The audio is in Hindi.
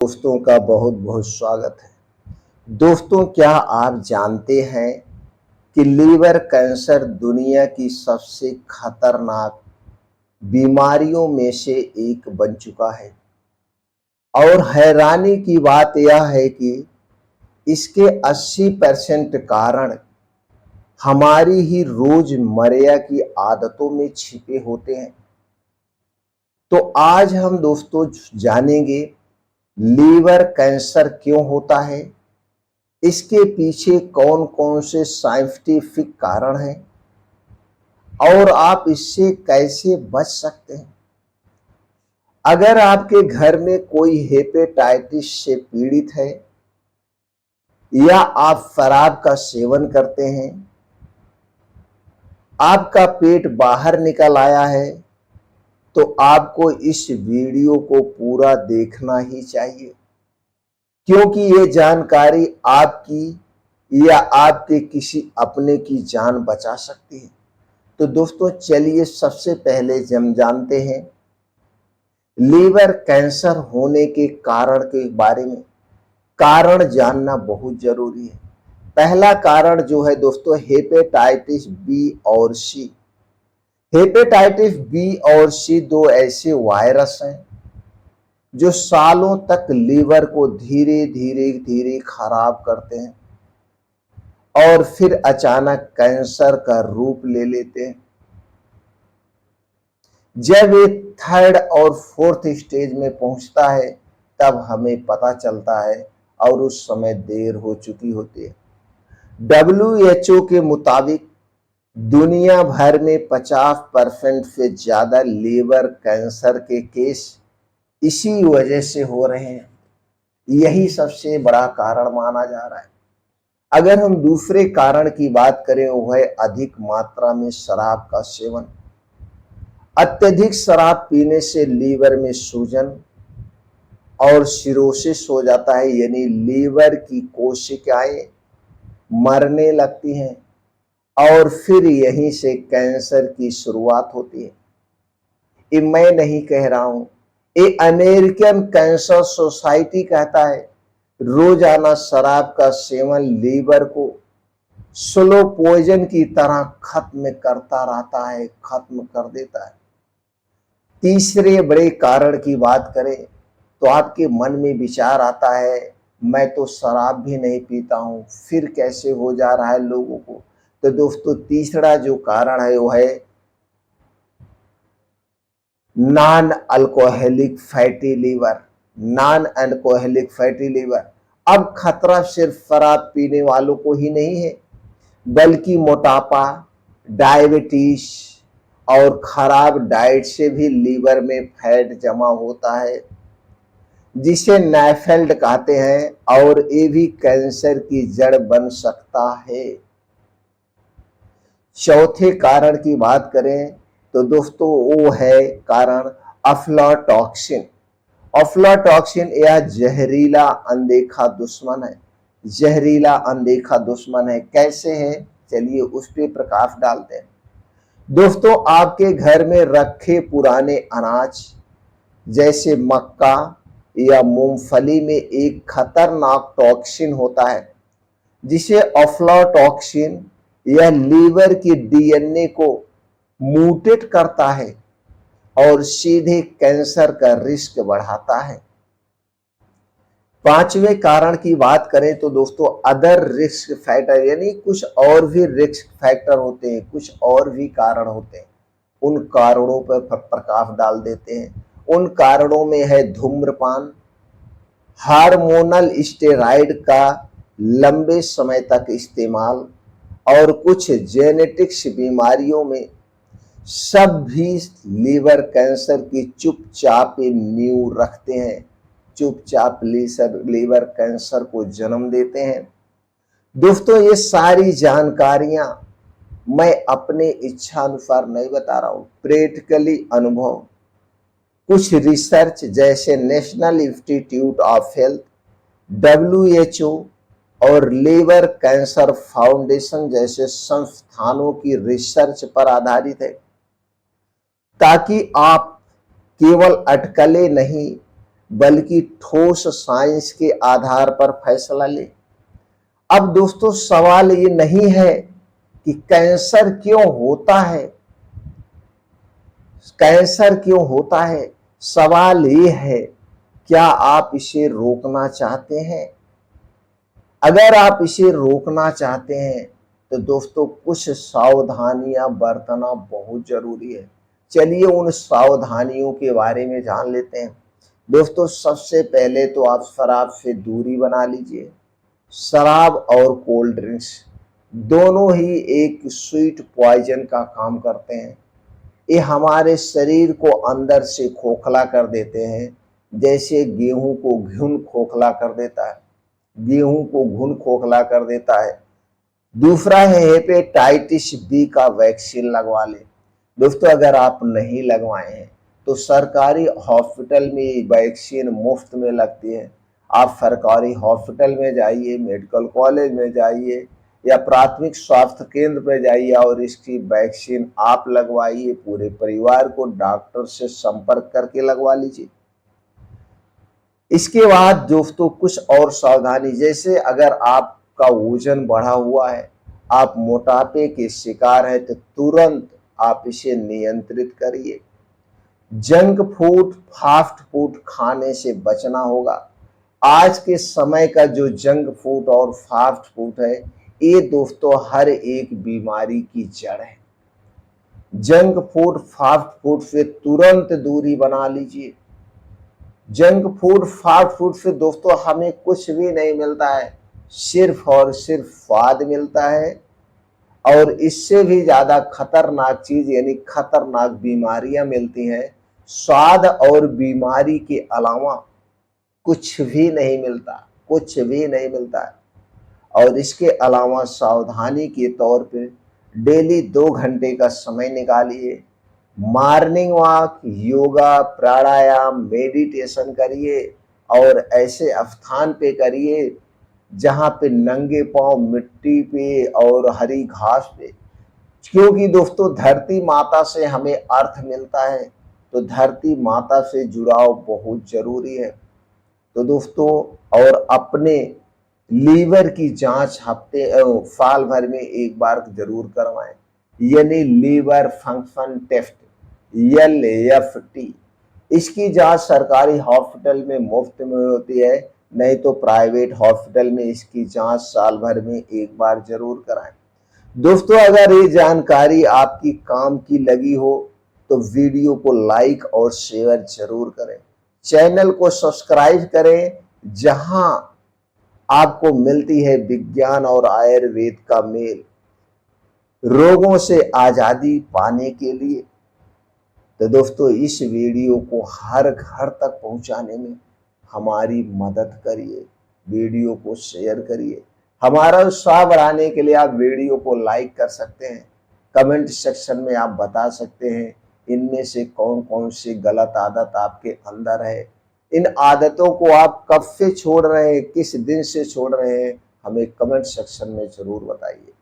दोस्तों का बहुत बहुत स्वागत है। दोस्तों, क्या आप जानते हैं कि लीवर कैंसर दुनिया की सबसे खतरनाक बीमारियों में से एक बन चुका है। और हैरानी की बात यह है कि इसके 80% कारण हमारी ही रोजमर्रा की आदतों में छिपे होते हैं। तो आज हम दोस्तों जानेंगे लीवर कैंसर क्यों होता है, इसके पीछे कौन कौन से साइंटिफिक कारण हैं और आप इससे कैसे बच सकते हैं। अगर आपके घर में कोई हेपेटाइटिस से पीड़ित है या आप शराब का सेवन करते हैं, आपका पेट बाहर निकल आया है, तो आपको इस वीडियो को पूरा देखना ही चाहिए, क्योंकि ये जानकारी आपकी या आपके किसी अपने की जान बचा सकती है। तो दोस्तों चलिए सबसे पहले हम जानते हैं लीवर कैंसर होने के कारण के बारे में। कारण जानना बहुत जरूरी है। पहला कारण जो है दोस्तों, हेपेटाइटिस बी और सी। हेपेटाइटिस बी और सी दो ऐसे वायरस हैं जो सालों तक लीवर को धीरे धीरे धीरे खराब करते हैं और फिर अचानक कैंसर का रूप ले लेते हैं। जब ये थर्ड और फोर्थ स्टेज में पहुंचता है तब हमें पता चलता है और उस समय देर हो चुकी होती है। WHO के मुताबिक दुनिया भर में 50% से ज्यादा लीवर कैंसर के केस इसी वजह से हो रहे हैं। यही सबसे बड़ा कारण माना जा रहा है। अगर हम दूसरे कारण की बात करें, वो है अधिक मात्रा में शराब का सेवन। अत्यधिक शराब पीने से लीवर में सूजन और सिरोसिस हो जाता है, यानी लीवर की कोशिकाएं मरने लगती हैं और फिर यहीं से कैंसर की शुरुआत होती है। ये मैं नहीं कह रहा हूं, ये अमेरिकन कैंसर सोसाइटी कहता है रोजाना शराब का सेवन लीवर को स्लो पॉइजन की तरह खत्म करता रहता है, खत्म कर देता है। तीसरे बड़े कारण की बात करें तो आपके मन में विचार आता है, मैं तो शराब भी नहीं पीता हूं, फिर कैसे हो जा रहा है लोगों को। तो दोस्तों तीसरा जो कारण है वो है non alcoholic fatty liver. Non alcoholic fatty liver. अब खतरा सिर्फ शराब पीने वालों को ही नहीं है, बल्कि मोटापा, डायबिटीज और खराब डाइट से भी लीवर में फैट जमा होता है, जिसे नाइफेल्ड कहते हैं, और ये भी कैंसर की जड़ बन सकता है। चौथे कारण की बात करें तो दोस्तों वो है कारण अफ्लाटॉक्सिन। अफ्लाटॉक्सिन यह जहरीला अनदेखा दुश्मन है। जहरीला अनदेखा दुश्मन है। कैसे है, चलिए उस पर प्रकाश डालते हैं। दोस्तों आपके घर में रखे पुराने अनाज जैसे मक्का या मूंगफली में एक खतरनाक टॉक्सिन होता है, जिसे अफ्लाटॉक्सिन यह लीवर की डीएनए को म्यूटेट करता है और सीधे कैंसर का रिस्क बढ़ाता है। पांचवें कारण की बात करें तो दोस्तों अदर रिस्क फैक्टर, यानी कुछ और भी रिस्क फैक्टर होते हैं, कुछ और भी कारण होते हैं। उन कारणों पर प्रकाश डाल देते हैं। उन कारणों में है धूम्रपान, हार्मोनल स्टेरॉइड का लंबे समय तक इस्तेमाल, और कुछ जेनेटिक्स बीमारियों में सब भी लीवर कैंसर की चुपचाप नींव रखते हैं, चुपचाप लीवर कैंसर को जन्म देते हैं। दोस्तों ये सारी जानकारियां मैं अपने इच्छा अनुसार नहीं बता रहा हूं, प्रैक्टिकली अनुभव, कुछ रिसर्च जैसे national institute of health, WHO और लीवर कैंसर फाउंडेशन जैसे संस्थानों की रिसर्च पर आधारित है, ताकि आप केवल अटकलें नहीं बल्कि ठोस साइंस के आधार पर फैसला ले। अब दोस्तों सवाल ये नहीं है कि कैंसर क्यों होता है, कैंसर क्यों होता है, सवाल ये है क्या आप इसे रोकना चाहते हैं। अगर आप इसे रोकना चाहते हैं तो दोस्तों कुछ सावधानियां बरतना बहुत जरूरी है। चलिए उन सावधानियों के बारे में जान लेते हैं। दोस्तों सबसे पहले तो आप शराब से दूरी बना लीजिए। शराब और कोल्ड ड्रिंक्स दोनों ही एक स्वीट पॉइजन का काम करते हैं। ये हमारे शरीर को अंदर से खोखला कर देते हैं, जैसे गेहूं को घुन खोखला कर देता है, गेहूं को घुन खोखला कर देता है। दूसरा है हेपेटाइटिस बी का वैक्सीन लगवा लें। दोस्तों अगर आप नहीं लगवाए हैं तो सरकारी हॉस्पिटल में वैक्सीन मुफ्त में लगती है। आप सरकारी हॉस्पिटल में जाइए, मेडिकल कॉलेज में जाइए या प्राथमिक स्वास्थ्य केंद्र पर जाइए और इसकी वैक्सीन आप लगवाइए। पूरे परिवार को डॉक्टर से संपर्क करके लगवा लीजिए। इसके बाद दोस्तों कुछ और सावधानी, जैसे अगर आपका वजन बढ़ा हुआ है, आप मोटापे के शिकार हैं, तो तुरंत आप इसे नियंत्रित करिए। जंक फूड, फास्ट फूड खाने से बचना होगा। आज के समय का जो जंक फूड और फास्ट फूड है, ये दोस्तों हर एक बीमारी की जड़ है। जंक फूड, फास्ट फूड से तुरंत दूरी बना लीजिए। जंक फूड, फास्ट फूड से दोस्तों हमें कुछ भी नहीं मिलता है, सिर्फ और सिर्फ स्वाद मिलता है। और इससे भी ज्यादा खतरनाक चीज यानी खतरनाक बीमारियां मिलती हैं। स्वाद और बीमारी के अलावा कुछ भी नहीं मिलता, कुछ भी नहीं मिलता है। और इसके अलावा सावधानी के तौर पे डेली 2 घंटे का समय निकालिए। मॉर्निंग वॉक, योगा, प्राणायाम, मेडिटेशन करिए और ऐसे स्थान पे करिए जहां पे नंगे पांव मिट्टी पे और हरी घास पे, क्योंकि दोस्तों धरती माता से हमें अर्थ मिलता है, तो धरती माता से जुड़ाव बहुत जरूरी है। तो दोस्तों और अपने लीवर की जांच साल भर में एक बार जरूर करवाएं, यानी लीवर फंक्शन टेस्ट, LFT। इसकी जांच सरकारी हॉस्पिटल में मुफ्त में होती है, नहीं तो प्राइवेट हॉस्पिटल में इसकी जांच साल भर में एक बार जरूर कराएं। दोस्तों अगर ये जानकारी आपकी काम की लगी हो तो वीडियो को लाइक और शेयर जरूर करें। चैनल को सब्सक्राइब करें, जहां आपको मिलती है विज्ञान और आयुर्वेद का मेल, रोगों से आजादी पाने के लिए। तो दोस्तों इस वीडियो को हर घर तक पहुंचाने में हमारी मदद करिए, वीडियो को शेयर करिए। हमारा उत्साह बढ़ाने के लिए आप वीडियो को लाइक कर सकते हैं। कमेंट सेक्शन में आप बता सकते हैं इनमें से कौन कौन सी गलत आदत आपके अंदर है। इन आदतों को आप कब से छोड़ रहे हैं, किस दिन से छोड़ रहे हैं, हमें कमेंट सेक्शन में जरूर बताइए।